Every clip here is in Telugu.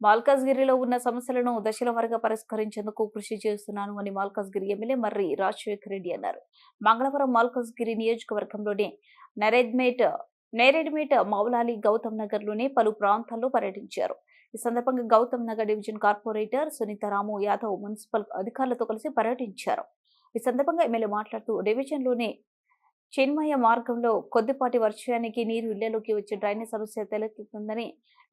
మల్కాజ్గిరిలో ఉన్న సమస్యలను దశల వారీగా పరిష్కరించేందుకు కృషి చేస్తున్నాను అని మల్కాజ్గిరి ఎమ్మెల్యే మర్రి రాజశేఖర రెడ్డి అన్నారు. మంగళవారం మల్కాజ్గిరి నియోజకవర్గంలోని నేరేడ్మేట్ మౌలాలి గౌతమ్ నగర్ లోని పలు ప్రాంతాల్లో పర్యటించారు. ఈ సందర్భంగా Gautam Nagar division corporator Sunitharamu Yadav municipal అధికారులతో కలిసి పర్యటించారు. ఈ సందర్భంగా ఎమ్మెల్యే మాట్లాడుతూ డివిజన్ లోని చిన్మయ మార్గంలో కొద్దిపాటి వర్షానికి నీరు ఇళ్లలోకి వచ్చే డ్రైనేజ్ సమస్య తలెత్తుతుందని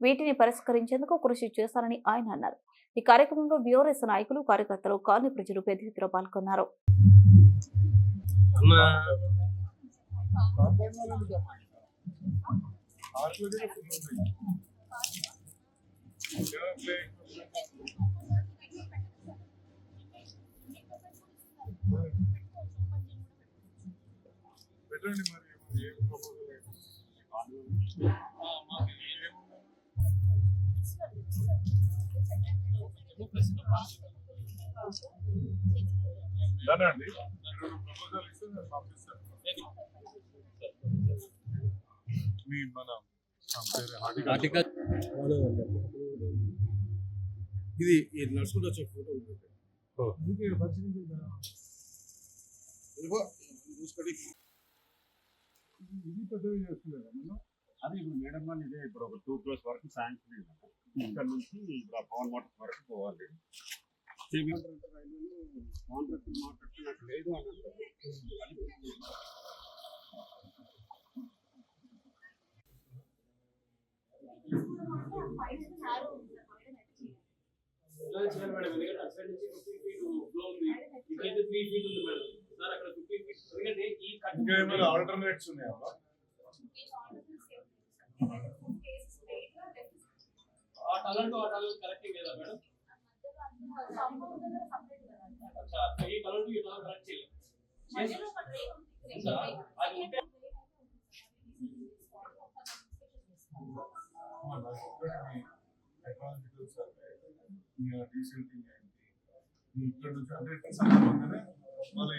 వీటిని పరిష్కరించేందుకు కృషి చేస్తారని ఆయన అన్నారు. ఈ కార్యక్రమంలో బీఆర్ఎస్ నాయకులు, కార్యకర్తలు, కాలనీ ప్రజలు పెద్ద ఎత్తున పాల్గొన్నారు. ఇది నడుచుకుంటూ వచ్చే ఫోటో ఇది పెద్దగా చేస్తున్నారు. అది ఇప్పుడు మేడం వాళ్ళు ఇదే ఇప్పుడు ఒక 2 crores వరకు శాంక్షన్ ఇక్కడ నుంచి ఇప్పుడు పవన్ మోటార్స్ వరకు పోవాలి. మాట్లాడుతున్నట్టు లేదు అని ఇంకేమైనా ఆల్టర్నేట్స్ ఉన్నాయా? ఇక్కడ నుంచి అంటే సందర్భంగానే వాళ్ళ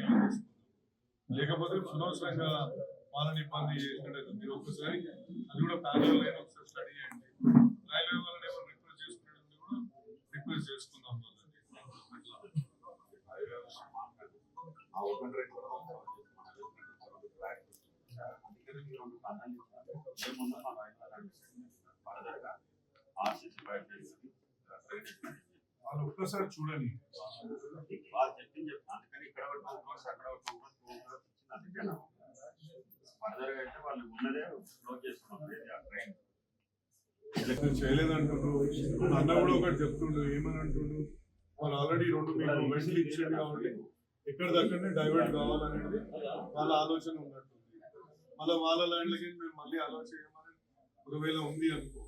లేకపోతే అనవసరంగా వాళ్ళని ఇబ్బంది చేసినట్టు మీరు ఒక్కసారి అది కూడా ప్యానల్ లైన్ ఒకసారి స్టడీ చేయండి. రైల్వే వాళ్ళని ఎవరు రిక్వెస్ట్ చేసుకునేది కూడా రిక్వెస్ట్ చేసుకుందాం. వాళ్ళు ఒక్కసారి చూడండి. అందుకని ఇక్కడ చేయలేదంటుండ్రు. అన్న కూడా ఒకటి చెప్తుండు. ఏమని అంటుండు, వాళ్ళు ఆల్రెడీ 2 మీకు వెంటలు ఇచ్చాడు కాబట్టి ఎక్కడ దగ్గరనే డైవర్ట్ కావాలనేది వాళ్ళ ఆలోచన ఉన్నట్టుంది. మళ్ళీ వాళ్ళ ల్యాండ్లకి మేము మళ్ళీ అలా చేయమని ఒకవేళ ఉంది అనుకో,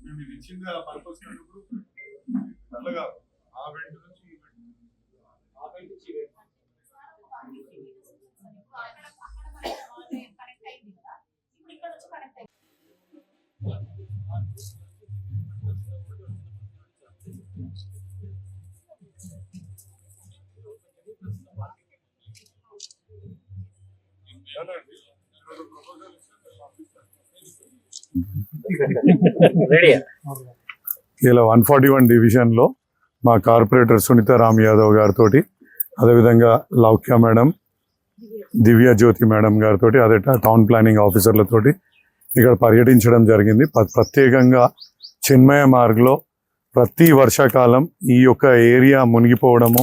మేము ఇది ఇచ్చింది ఆ పర్పస్ అన్నప్పుడు అట్లాగా ఆ వెంట నుంచి ఈ వెంట ఇలా 141 డివిజన్లో మా కార్పొరేటర్ సునీతారామ్ యాదవ్ గారితో, అదేవిధంగా లౌక్య మేడం, దివ్య జ్యోతి మేడం గారితో, అదే టౌన్ ప్లానింగ్ ఆఫీసర్లతోటి ఇక్కడ పర్యటించడం జరిగింది. ప్రత్యేకంగా చిన్మయ మార్గ్లో ప్రతి వర్షాకాలం ఈ యొక్క ఏరియా మునిగిపోవడము,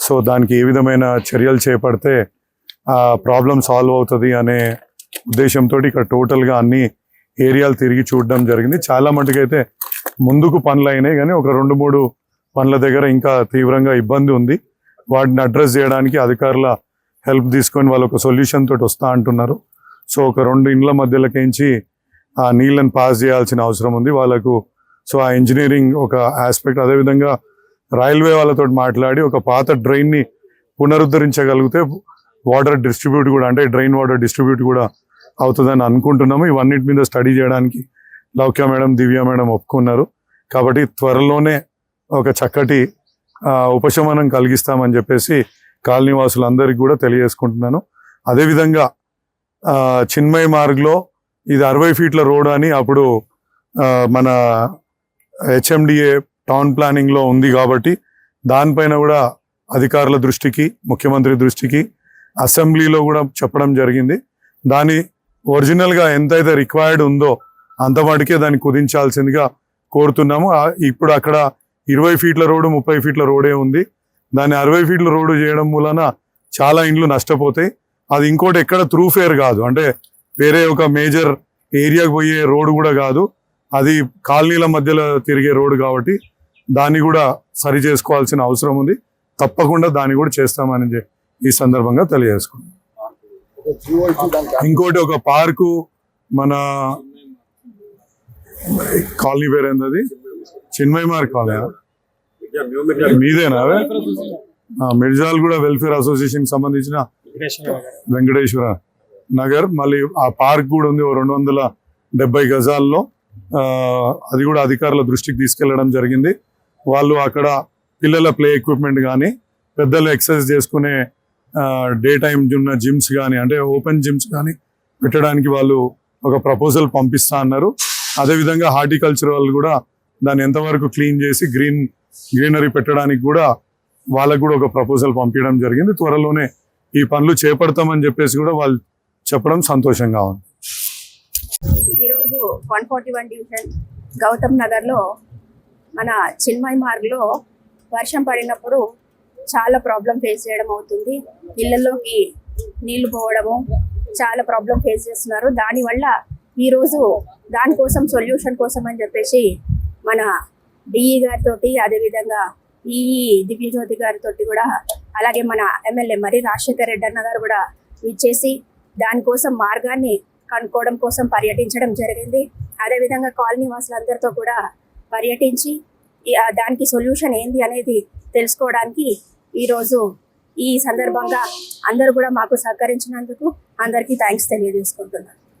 సో దానికి ఏ విధమైన చర్యలు చేపడితే ఆ ప్రాబ్లం సాల్వ్ అవుతుంది అనే ఉద్దేశంతో ఇక్కడ టోటల్గా అన్ని ఏరియాలు తిరిగి చూడడం జరిగింది. చాలా మటుకైతే ముందుకు పనులు అయినాయి, కానీ ఒక 2-3 పనుల దగ్గర ఇంకా తీవ్రంగా ఇబ్బంది ఉంది. వాటిని అడ్రస్ చేయడానికి అధికారుల హెల్ప్ తీసుకొని వాళ్ళు ఒక సొల్యూషన్ తోటి వస్తా అంటున్నారు. సో ఒక 2 ఇండ్ల మధ్యలోకించి ఆ నీళ్ళని పాస్ చేయాల్సిన అవసరం ఉంది వాళ్ళకు. సో ఆ ఇంజనీరింగ్ ఒక ఆస్పెక్ట్, అదేవిధంగా రైల్వే వాళ్ళతో మాట్లాడి ఒక పాత డ్రైన్ని పునరుద్ధరించగలిగితే వాటర్ డిస్ట్రిబ్యూట్ కూడా, అంటే డ్రైన్ వాటర్ డిస్ట్రిబ్యూట్ కూడా అవుతుందని అనుకుంటున్నాము. ఇవన్నిటి మీద స్టడీ చేయడానికి లౌక్య మేడం, దివ్య మేడం ఒప్పుకున్నారు. కాబట్టి త్వరలోనే ఒక చక్కటి ఉపశమనం కలిగిస్తామని చెప్పేసి కాలనీ వాసులందరికీ కూడా తెలియజేసుకుంటున్నాను. అదేవిధంగా చిన్మయ మార్గ్లో ఇది 60 ఫీట్ల రోడ్ అని అప్పుడు మన HMDA టౌన్ ప్లానింగ్లో ఉంది కాబట్టి దానిపైన కూడా అధికారుల దృష్టికి, ముఖ్యమంత్రి దృష్టికి, అసెంబ్లీలో కూడా చెప్పడం జరిగింది. దాని ఒరిజినల్గా ఎంతైతే రిక్వైర్డ్ ఉందో అంత మటుకే దాన్ని కుదించాల్సిందిగా కోరుతున్నాము. ఇప్పుడు అక్కడ 20 ఫీట్ల రోడ్డు, 30 ఫీట్ల రోడే ఉంది. దాన్ని 60 ఫీట్ల రోడ్డు చేయడం వలన చాలా ఇండ్లు నష్టపోతాయి. అది ఇంకోటి ఎక్కడ త్రూ ఫేర్ కాదు, అంటే వేరే ఒక మేజర్ ఏరియాకి పోయే రోడ్డు కూడా కాదు, అది కాలనీల మధ్యలో తిరిగే రోడ్డు కాబట్టి దాన్ని కూడా సరి చేసుకోవాల్సిన అవసరం ఉంది. తప్పకుండా దాన్ని కూడా చేస్తామని ఈ సందర్భంగా తెలియజేసుకున్నాం. ఇంకోటి ఒక పార్కు, మన కాలనీ పేరు ఏంటది, చిన్మయ్ మార్గ్ కాలనీ మీదేనా? మిర్జాల్ కూడా వెల్ఫేర్ అసోసియేషన్ సంబంధించిన వెంకటేశ్వర నగర్, మళ్ళీ ఆ పార్క్ కూడా ఉంది 270 గజాల్లో. అది కూడా అధికారుల దృష్టికి తీసుకెళ్లడం జరిగింది. వాళ్ళు అక్కడ పిల్లల ప్లే ఎక్విప్మెంట్ కానీ, పెద్దలు ఎక్సర్సైజ్ చేసుకునే డే టైం ఉన్న జిమ్స్ కానీ, అంటే ఓపెన్ జిమ్స్ కానీ పెట్టడానికి వాళ్ళు ఒక ప్రపోజల్ పంపిస్తా అన్నారు. అదేవిధంగా హార్టికల్చర్ వాళ్ళు కూడా దాన్ని ఎంతవరకు క్లీన్ చేసి గ్రీనరీ పెట్టడానికి కూడా వాళ్ళకు కూడా ఒక ప్రపోజల్ పంపించడం జరిగింది. త్వరలోనే ఈ పనులు చేపడతామని చెప్పేసి కూడా వాళ్ళు చెప్పడం సంతోషంగా ఉంది. ఈరోజు 141 డివిజన్ గౌతమ్ నగర్లో మన చిన్మయ్ మార్గ్లో వర్షం పడినప్పుడు చాలా ప్రాబ్లం ఫేస్ చేయడం అవుతుంది. ఇళ్లలోకి నీళ్లు పోవడము చాలా ప్రాబ్లం ఫేస్ చేస్తున్నారు. దానివల్ల ఈరోజు దానికోసం సొల్యూషన్ కోసం అని చెప్పేసి మన డిఈ గారితో, అదేవిధంగా ఈఈ దివ్యజ్యోతి గారితో కూడా, అలాగే మన ఎమ్మెల్యే మరి రాజశేఖర్ రెడ్డి అన్న గారు కూడా విచ్చేసి దానికోసం మార్గాన్ని కనుక్కోవడం కోసం పర్యటించడం జరిగింది. అదేవిధంగా కాలనీ వాసులందరితో కూడా పర్యటించి దానికి సొల్యూషన్ ఏంది అనేది తెలుసుకోవడానికి ఈరోజు ఈ సందర్భంగా అందరూ కూడా మాకు సహకరించినందుకు అందరికీ థ్యాంక్స్ తెలియజేసుకుంటున్నాను.